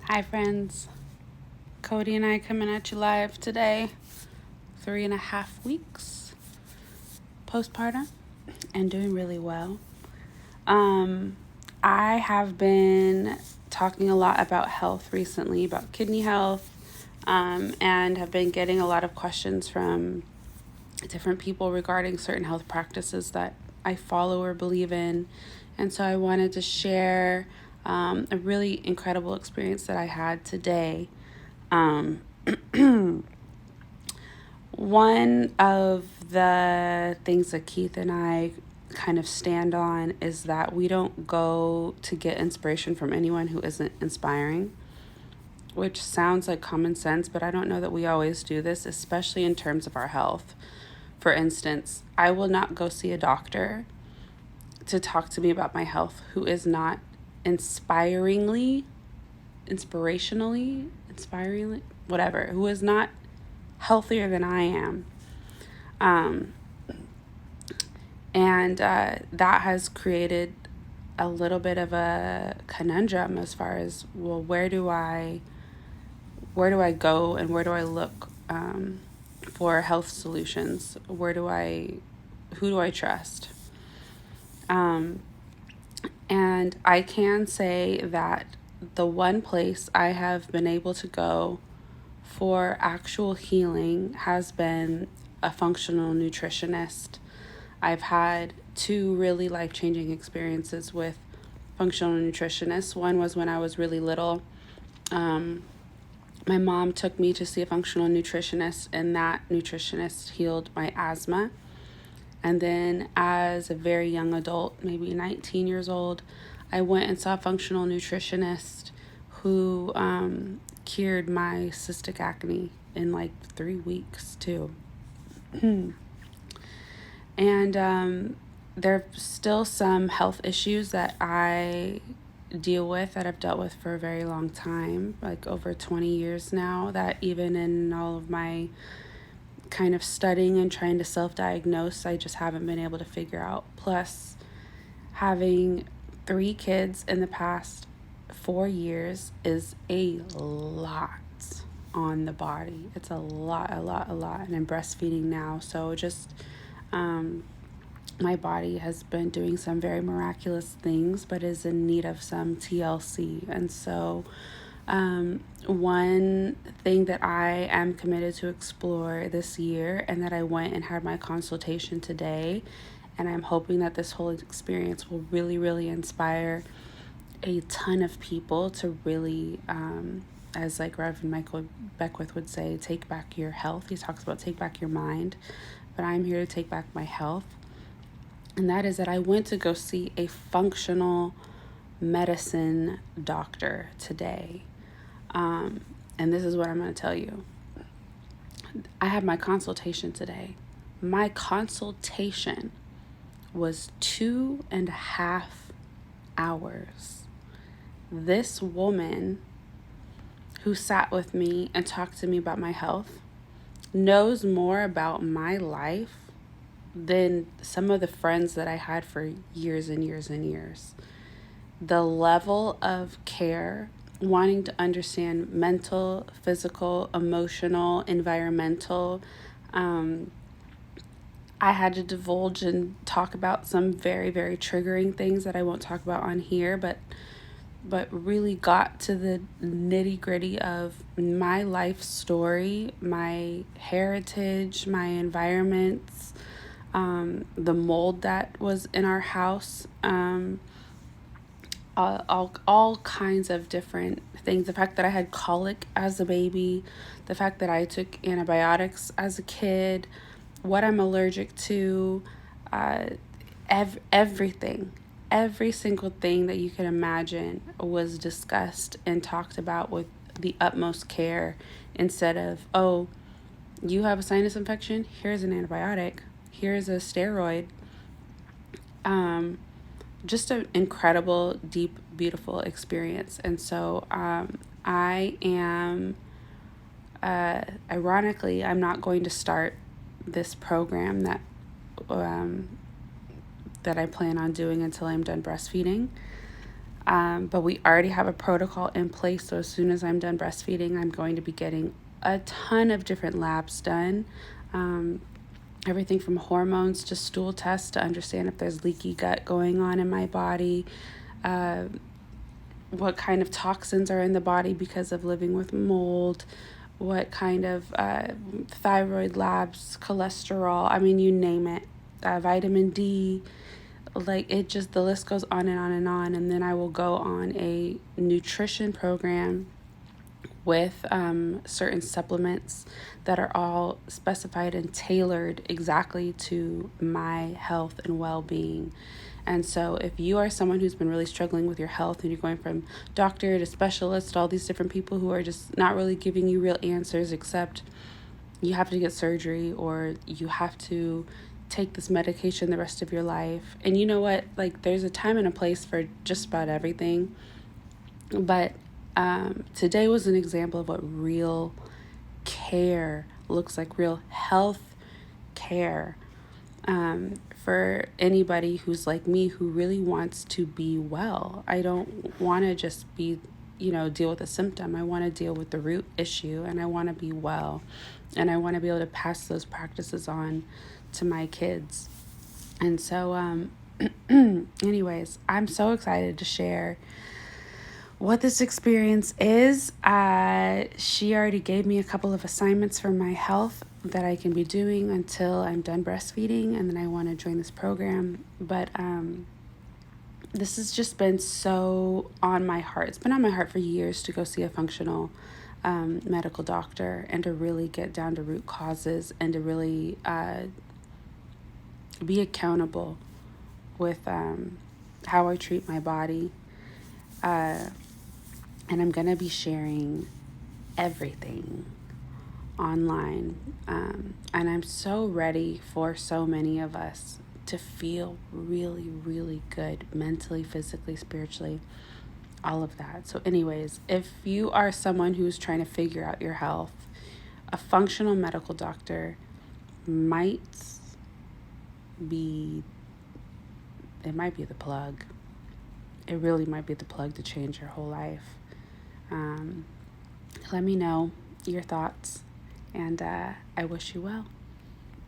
Hi, friends. Cody and I coming at you live today. 3.5 weeks postpartum and doing really well. I have been talking a lot about health recently, about kidney health, and have been getting a lot of questions from different people regarding certain health practices that I follow or believe in. And so I wanted to share a really incredible experience that I had today. One of the things that Keith and I kind of stand on is that we don't go to get inspiration from anyone who isn't inspiring, which sounds like common sense, but I don't know that we always do this, especially in terms of our health. For instance, I will not go see a doctor to talk to me about my health who is not inspiringly, whatever, who is not healthier than I am. And that has created a little bit of a conundrum as far as, well, where do I go and where do I look for health solutions? Who do I trust? And I can say that the one place I have been able to go for actual healing has been a functional nutritionist. I've had 2 really life-changing experiences with functional nutritionists. One was when I was really little. My mom took me to see a functional nutritionist, and that nutritionist healed my asthma. And then as a very young adult, maybe 19 years old, I went and saw a functional nutritionist who cured my cystic acne in like 3 weeks too. And there are still some health issues that I deal with, that I've dealt with for a very long time, like over 20 years now, that even in all of my kind of studying and trying to self-diagnose, I just haven't been able to figure out. Plus, having 3 kids in the past 4 years is a lot on the body. It's a lot. And I'm breastfeeding now, so just my body has been doing some very miraculous things, but is in need of some TLC. And so one thing that I am committed to explore this year, and that I went and had my consultation today, and I'm hoping that this whole experience will really, really inspire a ton of people to really, as like Reverend Michael Beckwith would say, take back your health. He talks about take back your mind, but I'm here to take back my health. And that is that I went to go see a functional medicine doctor today. And this is what I'm going to tell you. I had my consultation today. My consultation was 2.5 hours. This woman who sat with me and talked to me about my health knows more about my life than some of the friends that I had for years and years and years. The level of care, wanting to understand mental, physical, emotional, environmental. I had to divulge and talk about some very, very triggering things that I won't talk about on here, but really got to the nitty-gritty of my life story, my heritage, my environments, the mold that was in our house, all kinds of different things. The fact that I had colic as a baby, the fact that I took antibiotics as a kid, what I'm allergic to, everything. Every single thing that you can imagine was discussed and talked about with the utmost care, instead of, oh, you have a sinus infection? Here's an antibiotic. Here's a steroid. Just an incredible, deep, beautiful experience. And so I am, ironically, I'm not going to start this program that I plan on doing until I'm done breastfeeding. But we already have a protocol in place. So as soon as I'm done breastfeeding, I'm going to be getting a ton of different labs done. Everything from hormones to stool tests to understand if there's leaky gut going on in my body, what kind of toxins are in the body because of living with mold, what kind of thyroid labs, cholesterol, I mean, you name it, vitamin D, like it just, the list goes on and on and on. And then I will go on a nutrition program with certain supplements that are all specified and tailored exactly to my health and well-being. And so if you are someone who's been really struggling with your health and you're going from doctor to specialist, all these different people who are just not really giving you real answers except you have to get surgery or you have to take this medication the rest of your life. And you know what? Like, there's a time and a place for just about everything. But today was an example of what real care looks like, real health care. For anybody who's like me who really wants to be well. I don't want to just be, deal with a symptom. I want to deal with the root issue, and I want to be well, and I want to be able to pass those practices on to my kids. And so, anyways, I'm so excited to share what this experience is. She already gave me a couple of assignments for my health that I can be doing until I'm done breastfeeding, and then I want to join this program. But this has just been so on my heart. It's been on my heart for years to go see a functional medical doctor and to really get down to root causes and to really be accountable with how I treat my body. And I'm going to be sharing everything online. And I'm so ready for so many of us to feel really, really good mentally, physically, spiritually, all of that. So anyways, if you are someone who's trying to figure out your health, a functional medical doctor might be the plug. It really might be the plug to change your whole life. Let me know your thoughts, and I wish you well.